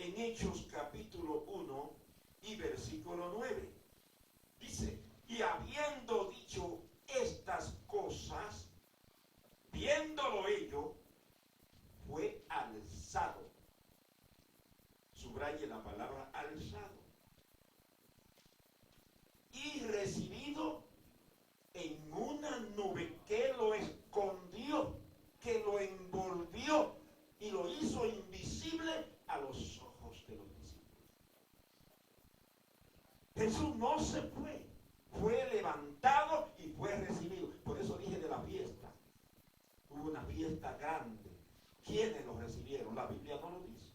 en Hechos capítulo 1 y versículo 9. Dice, y habiendo dicho estas cosas, viéndolo ellos, fue alzado. Subraye la palabra alzado. Y recibido en una nube que lo escondió, que lo envolvió y lo hizo invisible a los ojos de los discípulos. Jesús no se fue, fue levantado y fue recibido. Por eso dije de la fiesta. Hubo una fiesta grande. ¿Quiénes lo recibieron? La Biblia no lo dice.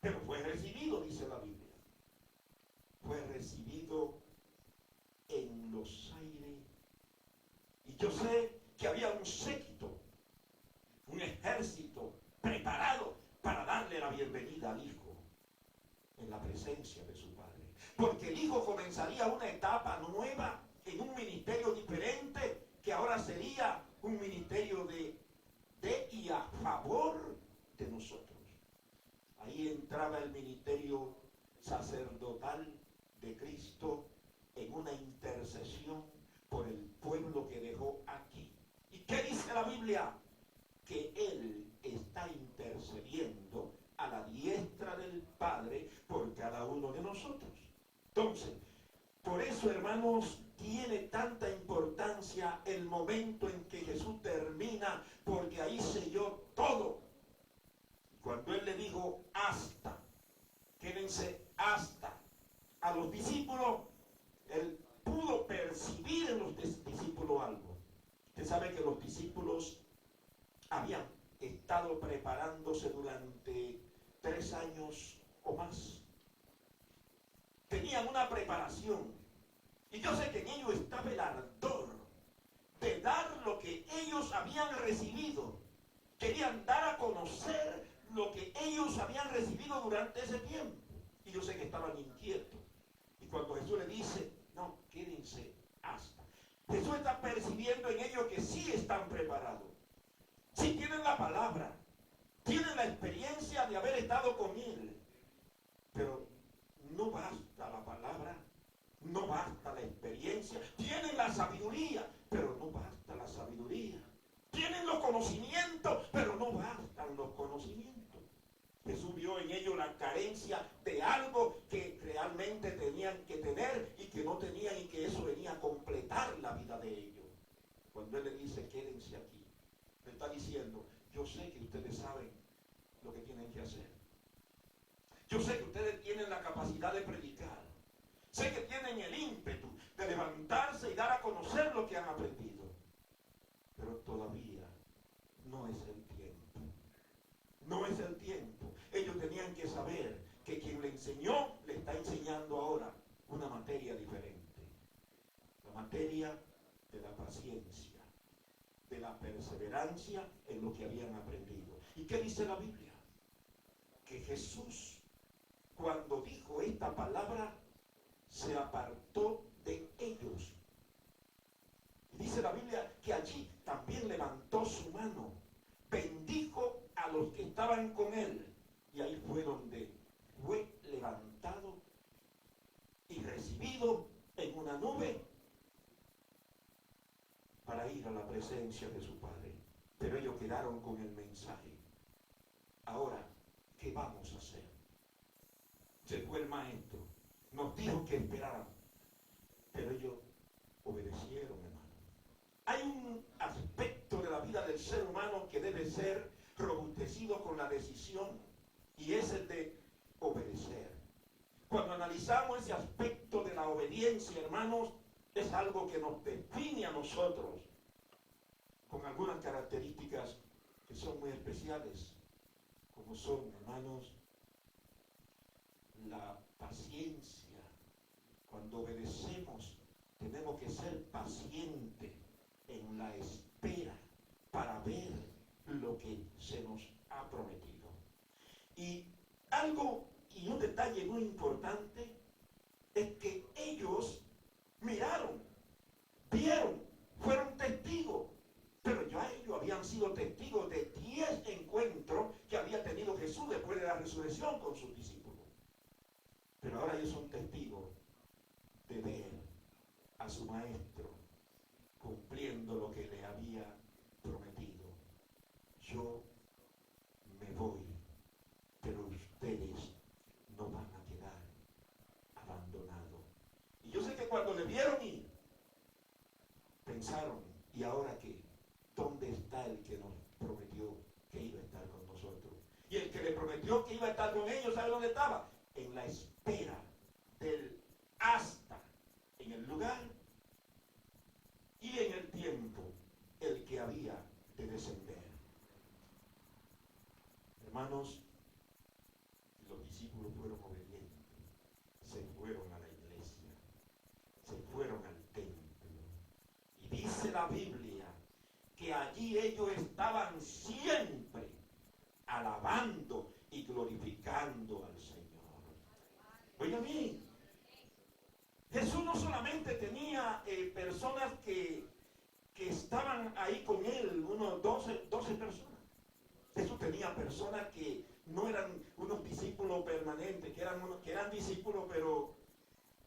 Pero fue recibido, dice la Biblia. Fue recibido en los aires. Y yo sé que había un séquito, un ejército preparado para darle la bienvenida al Hijo en la presencia de su Padre. Porque el Hijo comenzaría una etapa nueva en un ministerio diferente, que ahora sería un ministerio de y a favor de nosotros. Ahí entraba el ministerio sacerdotal de Cristo en una intercesión por el pueblo que dejó aquí. ¿Y qué dice la Biblia? Que Él está intercediendo a la diestra del Padre por cada uno de nosotros. Entonces, por eso, hermanos, tiene tanta importancia el momento en que Jesús termina, porque ahí selló todo. Cuando Él le dijo hasta, quédense hasta, a los discípulos, Él pudo percibir en los discípulos algo. Usted sabe que los discípulos habían estado preparándose durante 3 años o más. Tenían una preparación. Y yo sé que en ellos estaba el ardor de dar lo que ellos habían recibido. Querían dar a conocer lo que ellos habían recibido durante ese tiempo. Y yo sé que estaban inquietos. Y cuando Jesús le dice, no, quédense hasta. Jesús está percibiendo en ellos que sí están preparados. Sí tienen la palabra. Tienen la experiencia de haber estado con Él. Pero no basta la palabra. No basta la experiencia. Tienen la sabiduría, pero no basta la sabiduría. Tienen los conocimientos, pero no bastan los conocimientos. Jesús vio en ellos la carencia de algo que realmente tenían que tener y que no tenían, y que eso venía a completar la vida de ellos. Cuando Él le dice, quédense aquí, le está diciendo, yo sé que ustedes saben lo que tienen que hacer. Yo sé que ustedes tienen la capacidad de predicar. Sé que tienen el ímpetu de levantarse y dar a conocer lo que han aprendido. Pero todavía no es el tiempo. No es el tiempo. Ellos tenían que saber que quien le enseñó, le está enseñando ahora una materia diferente. La materia de la paciencia, de la perseverancia en lo que habían aprendido. ¿Y qué dice la Biblia? Que Jesús, cuando dijo esta palabra, se apartó de ellos. Y dice la Biblia que allí también levantó su mano, bendijo a los que estaban con Él, y ahí fue donde fue levantado y recibido en una nube para ir a la presencia de su Padre. Pero ellos quedaron con el mensaje. Ahora, ¿qué vamos a hacer? Se fue el maestro, nos dijo que esperáramos, pero ellos obedecieron, hermano. Hay un aspecto de la vida del ser humano que debe ser robustecido con la decisión, y es el de obedecer. Cuando analizamos ese aspecto de la obediencia, hermanos, es algo que nos define a nosotros, con algunas características que son muy especiales, como son, hermanos, la paciencia. Cuando obedecemos, tenemos que ser pacientes en la espera para ver lo que se nos ha prometido. Y algo, y un detalle muy importante, es que ellos miraron, vieron, fueron testigos, pero ya ellos habían sido testigos de 10 encuentros que había tenido Jesús después de la resurrección con sus discípulos. Pero ahora ellos son testigos de ver a su maestro cumpliendo lo que le había prometido. Yo me voy, pero ustedes no van a quedar abandonados. Y yo sé que cuando le vieron ir, pensaron, ¿y ahora qué? ¿Dónde está el que nos prometió que iba a estar con nosotros? Y el que le prometió que iba a estar con ellos, ¿sabe dónde estaba? En la espera del hasta, en el lugar y en el tiempo, el que había de descender. Hermanos, los discípulos fueron obedientes, se fueron a la iglesia, se fueron al templo. Y dice la Biblia que allí ellos estaban siempre alabando y glorificando al Señor. Oiga bien, Jesús no solamente tenía personas que estaban ahí con él, unos 12 personas. Jesús tenía personas que no eran unos discípulos permanentes, que eran discípulos pero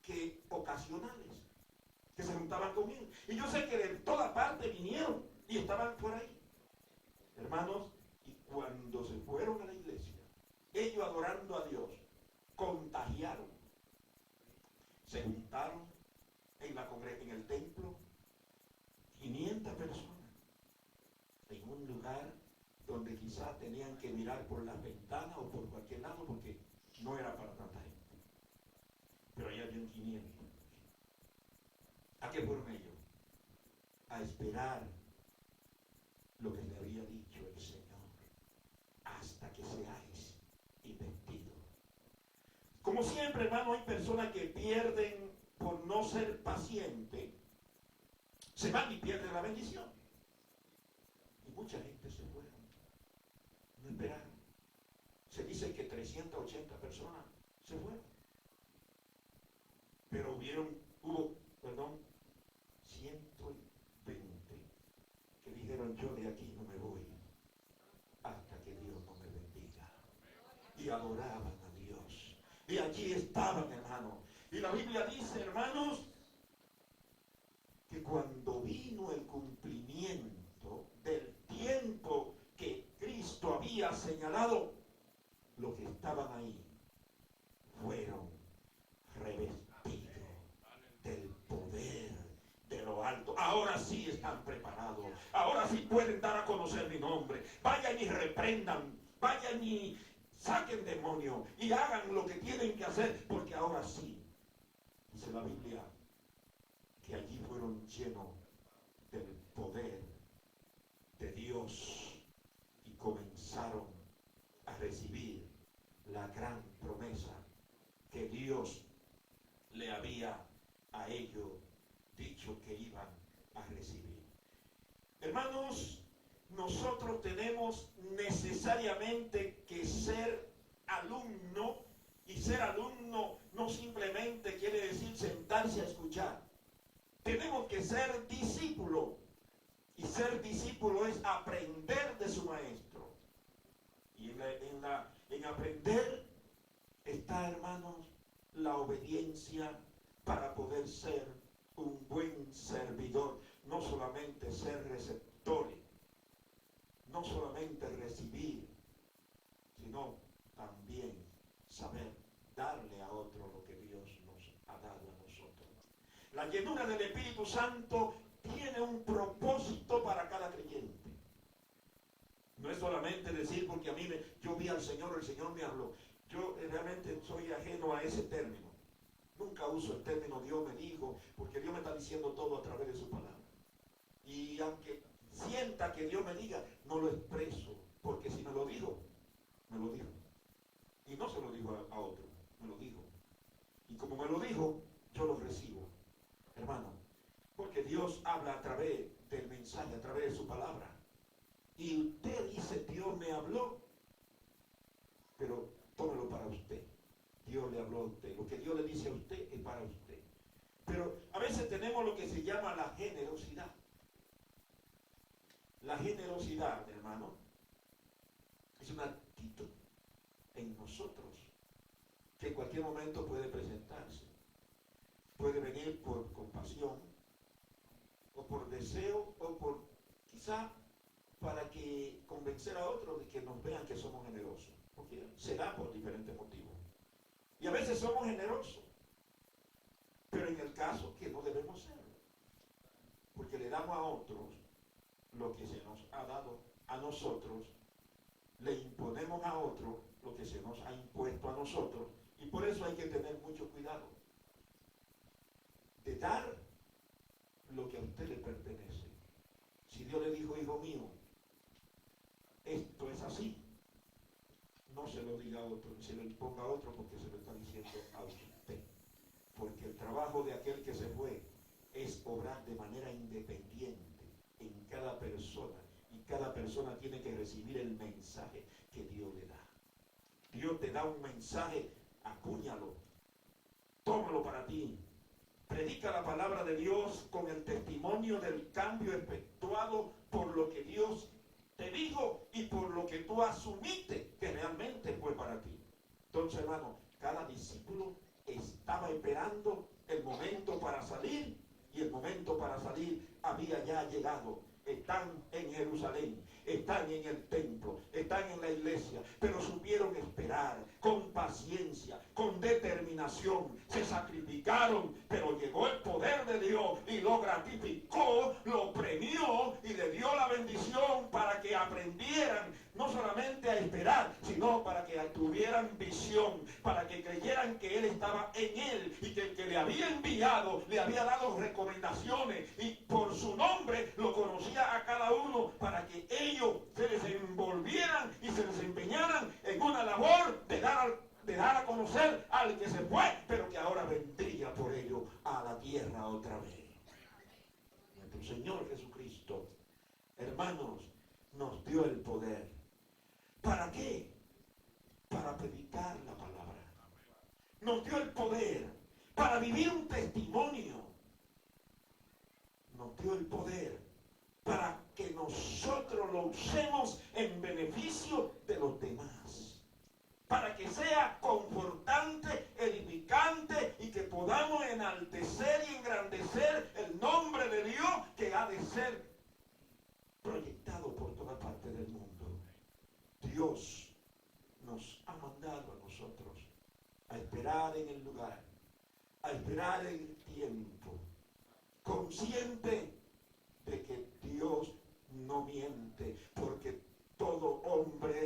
que ocasionales, que se juntaban con él. Y yo sé que de toda parte vinieron y estaban por ahí. Hermanos, y cuando se fueron a la iglesia, ellos adorando a Dios, contagiaron. Se juntaron en el templo 500 personas en un lugar donde quizás tenían que mirar por las ventanas o por cualquier lado porque no era para tanta gente. Pero ahí habían 500. ¿A qué fueron ellos? A esperar lo que le había dicho el Señor hasta que seáis investidos. Como siempre, hermano, hay personas que pierden por no ser pacientes, se van y pierden la bendición. Y mucha gente se fueron, no esperaron. Se dice que 380 personas se fueron. Pero hubo 120 que dijeron, yo de aquí no me voy hasta que Dios no me bendiga. Y adoraban a Dios. Y allí estaban, hermanos. Y la Biblia dice, hermanos, que cuando vino el cumplimiento del tiempo que Cristo había señalado, los que estaban ahí fueron revestidos del poder de lo alto. Ahora sí están preparados. Ahora sí pueden dar a conocer mi nombre. Vayan y reprendan. Vayan y saquen demonios. Y hagan lo que tienen que hacer. Porque ahora sí, dice la Biblia, que allí fueron llenos del poder de Dios y comenzaron a recibir la gran promesa que Dios le había a ellos dicho que iban a recibir. Hermanos, nosotros tenemos necesariamente que ser alumno, y ser alumno no simplemente quiere decir sentarse a escuchar. Tenemos que ser discípulo, y ser discípulo es aprender de su maestro. Y en aprender está, hermanos, la obediencia para poder ser un buen servidor. No solamente ser receptores, no solamente recibir, sino también saber darle a otro lo que Dios nos ha dado a nosotros. La llenura del Espíritu Santo tiene un propósito para cada creyente. No es solamente decir porque yo vi al Señor, el Señor me habló. Yo realmente soy ajeno a ese término. Nunca uso el término Dios me dijo, porque Dios me está diciendo todo a través de su palabra. Y aunque sienta que Dios me diga, no lo expreso, porque si me lo dijo, me lo dijo. Y no se lo dijo a otro, me lo dijo. Y como me lo dijo, yo lo recibo, hermano. Porque Dios habla a través del mensaje, a través de su palabra. Y usted dice, Dios me habló, pero tómelo para usted. Dios le habló a usted. Lo que Dios le dice a usted es para usted. Pero a veces tenemos lo que se llama la generosidad. La generosidad, hermano, es una actitud en nosotros, que en cualquier momento puede presentarse. Puede venir por compasión, o por deseo, o por quizá para que convencer a otros de que nos vean que somos generosos, porque se da por diferentes motivos. Y a veces somos generosos, pero en el caso que no debemos serlo, porque le damos a otros lo que se nos ha dado a nosotros, le imponemos a otros lo que se nos ha impuesto a nosotros, y por eso hay que tener mucho cuidado de dar lo que a usted le pertenece. Si Dios le dijo, hijo mío, esto es así, no se lo diga a otro, ni se lo imponga a otro, porque se lo está diciendo a usted. Porque el trabajo de aquel que se fue es obrar de manera independiente en cada persona, y cada persona tiene que recibir el mensaje que Dios le da. Dios te da un mensaje, acúñalo, tómalo para ti. Predica la palabra de Dios con el testimonio del cambio efectuado por lo que Dios te dijo y por lo que tú asumiste que realmente fue para ti. Entonces, hermano, cada discípulo estaba esperando el momento para salir, y el momento para salir había ya llegado. Están en Jerusalén, están en el templo, están en la iglesia, pero supieron esperar con paciencia, con determinación, se sacrificaron, pero llegó el poder de Dios y lo gratificó, lo premió y le dio la bendición para que aprendieran no solamente a esperar, sino para que tuvieran visión, para que creyeran que Él estaba en Él, y que el que le había enviado le había dado recomendaciones, y por su nombre lo conocía a cada uno, para que ellos se desenvolvieran y se desempeñaran en una labor de dar a conocer al que se fue, pero que ahora vendría por ello a la tierra otra vez. Nuestro Señor Jesucristo, hermanos, nos dio el poder. ¿Para qué? Para predicar la palabra. Nos dio el poder para vivir un testimonio. Nos dio el poder para que nosotros lo usemos en beneficio de los demás, para que sea confortante, edificante, y que podamos enaltecer y engrandecer el nombre de Dios, que ha de ser proyectado por toda parte del mundo. Dios nos ha mandado a nosotros a esperar en el lugar, a esperar en el tiempo, consciente de que Dios no miente, porque todo hombre